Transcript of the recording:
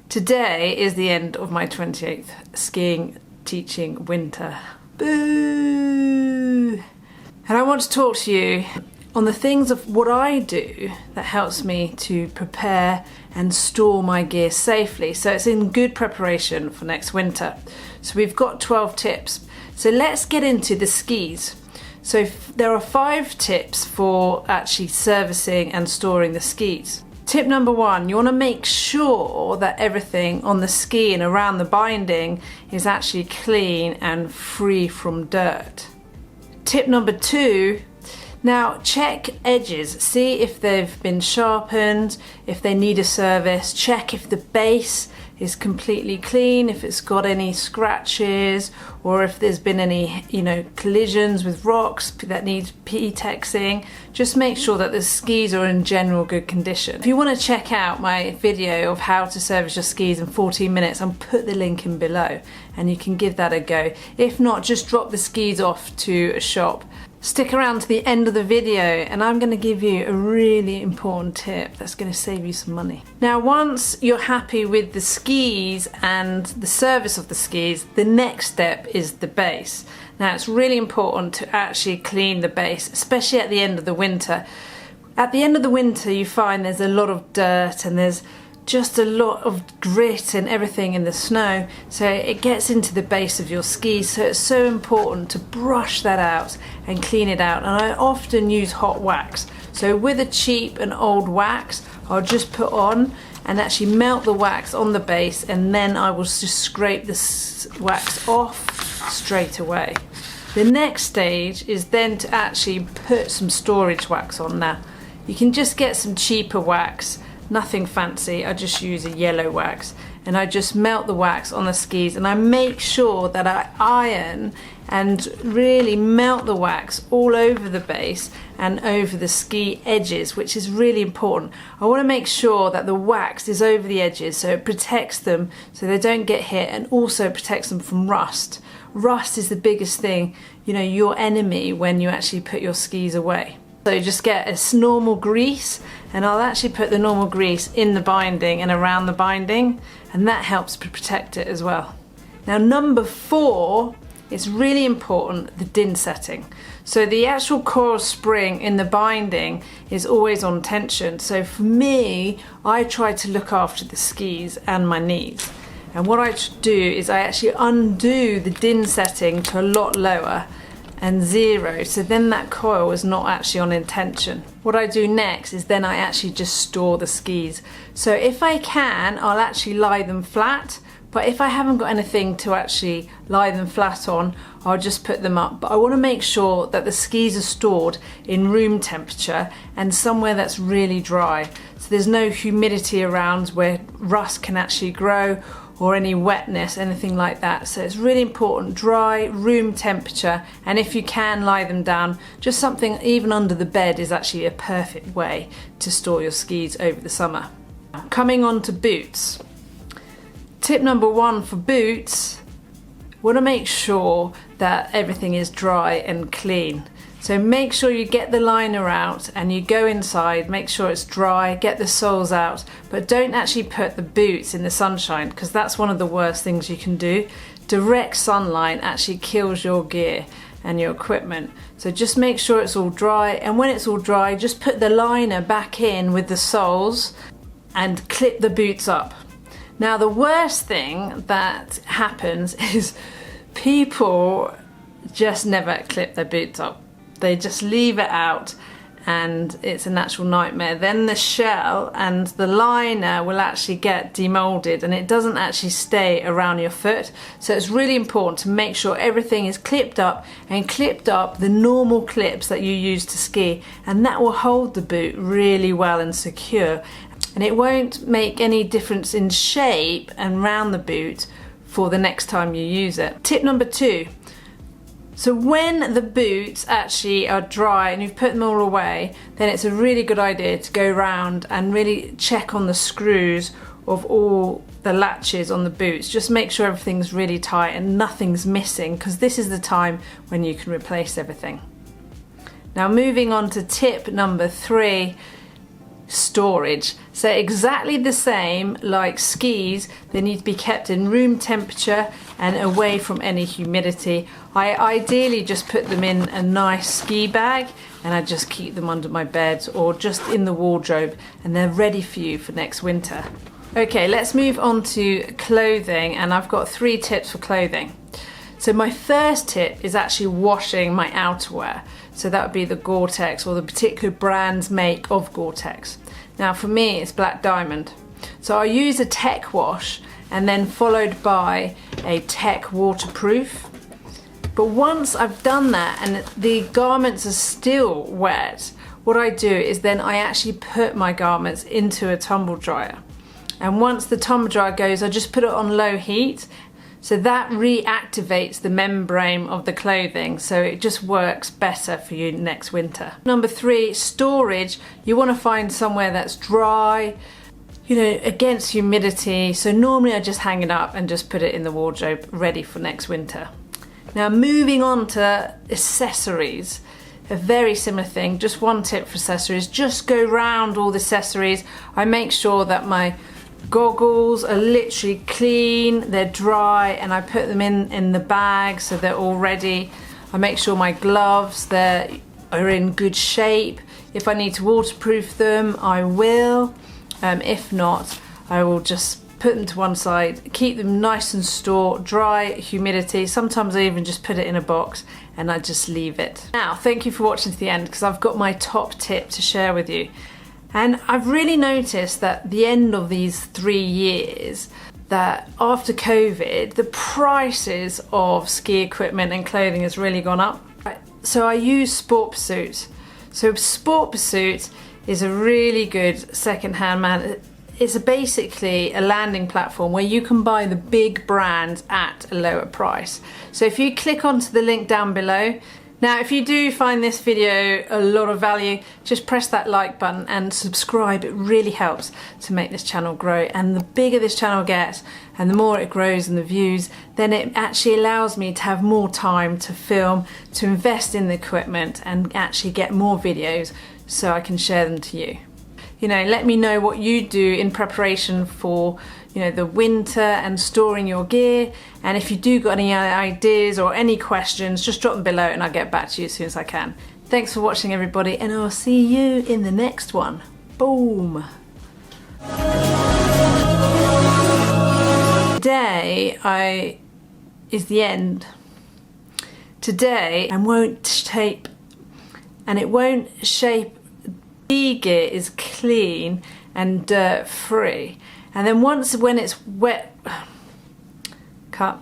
Today is the end of my 28th skiing teaching winter. Boo! And I want to talk to you on the things of what I do that helps me to prepare and store my gear safely, so it's in good preparation for next winter. So we've got 12 tips. So let's get into the skis. So there are 5 tips for actually servicing and storing the skis. Tip number 1, you want to make sure that everything on the ski and around the binding is actually clean and free from dirt. Tip number 2, now check edges, see if they've been sharpened, if they need a service, check if the base is completely clean, if it's got any scratches, or if there's been any, collisions with rocks that need P-texing. Just make sure that the skis are in general good condition. If you want to check out my video of how to service your skis in 14 minutes, I'll put the link in below and you can give that a go. If not, just drop the skis off to a shop. Stick around to the end of the video and I'm going to give you a really important tip that's going to save you some money. Now, once you're happy with the skis and the service of the skis, the next step is the base. Now, it's really important to actually clean the base, especially at the end of the winter. At the end of the winter, you find there's a lot of dirt and there's just a lot of grit and everything in the snow, so it gets into the base of your skis, so it's so important to brush that out and clean it out. And I often use hot wax, so with a cheap and old wax I'll just put on and actually melt the wax on the base, and then I will just scrape this wax off straight away. The next stage is then to actually put some storage wax on. Now you can just get some cheaper wax, nothing fancy. I just use a yellow wax and I just melt the wax on the skis, and I make sure that I iron and really melt the wax all over the base and over the ski edges, which is really important. I want to make sure that the wax is over the edges so it protects them so they don't get hit, and also protects them from rust. Rust is the biggest thing, your enemy when you actually put your skis away. So just get a normal grease, and I'll actually put the normal grease in the binding and around the binding, and that helps to protect it as well. Now, number 4, it's really important, the din setting. So the actual coil spring in the binding is always on tension. So for me, I try to look after the skis and my knees. And what I do is I actually undo the din setting to a lot lower and 0, so then that coil is not actually on tension. What I do next is then I actually just store the skis. So if I can, I'll actually lie them flat, but if I haven't got anything to actually lie them flat on, I'll just put them up. But I want to make sure that the skis are stored in room temperature and somewhere that's really dry, so there's no humidity around where rust can actually grow, or any wetness, anything like that. So it's really important, dry, room temperature, and if you can, lie them down. Just something even under the bed is actually a perfect way to store your skis over the summer. Coming on to boots. Tip number 1 for boots, want to make sure that everything is dry and clean. So make sure you get the liner out and you go inside, make sure it's dry, get the soles out, but don't actually put the boots in the sunshine, because that's one of the worst things you can do. Direct sunlight actually kills your gear and your equipment. So just make sure it's all dry, and when it's all dry, just put the liner back in with the soles and clip the boots up. Now, the worst thing that happens is people just never clip their boots up. They just leave it out and it's a natural nightmare. Then the shell and the liner will actually get demolded and it doesn't actually stay around your foot. So it's really important to make sure everything is clipped up, and clipped up the normal clips that you use to ski, and that will hold the boot really well and secure. And it won't make any difference in shape and round the boot for the next time you use it. Tip number 2. So when the boots actually are dry and you've put them all away, then it's a really good idea to go around and really check on the screws of all the latches on the boots. Just make sure everything's really tight and nothing's missing, because this is the time when you can replace everything. Now, moving on to tip number 3, storage. So exactly the same like skis, they need to be kept in room temperature and away from any humidity. I ideally just put them in a nice ski bag, and I just keep them under my bed or just in the wardrobe, and they're ready for you for next winter. Okay, let's move on to clothing, and I've got 3 tips for clothing. So my first tip is actually washing my outerwear. So that would be the Gore-Tex or the particular brand's make of Gore-Tex. Now for me it's Black Diamond. So I use a tech wash and then followed by a tech waterproof. But once I've done that and the garments are still wet, what I do is then I actually put my garments into a tumble dryer. And once the tumble dryer goes, I just put it on low heat. So that reactivates the membrane of the clothing, so it just works better for you next winter. Number 3, storage. You want to find somewhere that's dry, you know, against humidity. So normally I just hang it up and just put it in the wardrobe ready for next winter. Now moving on to accessories. A very similar thing, just 1 tip for accessories. Just go round all the accessories. I make sure that my goggles are literally clean, they're dry, and I put them in the bag so they're all ready. I make sure my gloves are in good shape. If I need to waterproof them, I will. If not, I will just put them to one side, keep them nice and stored, dry, humidity. Sometimes I even just put it in a box and I just leave it. Now, thank you for watching to the end, because I've got my top tip to share with you. And I've really noticed that at the end of these 3 years, that after COVID, the prices of ski equipment and clothing has really gone up. So I use Sport Pursuit. So Sport Pursuit is a really good second-hand man. It's basically a landing platform where you can buy the big brands at a lower price. So if you click onto the link down below. Now, if you do find this video a lot of value, just press that like button and subscribe. It really helps to make this channel grow. And the bigger this channel gets and the more it grows and the views, then it actually allows me to have more time to film, to invest in the equipment and actually get more videos so I can share them to you. You know, let me know what you do in preparation for, you know, the winter and storing your gear. And if you do got any ideas or any questions, just drop them below and I'll get back to you as soon as I can. Thanks for watching, everybody, and I'll see you in the next one. Boom. Today is the end. Today I won't shape, and it won't shape. Ski gear is clean and dirt free, and then when it's wet, cut.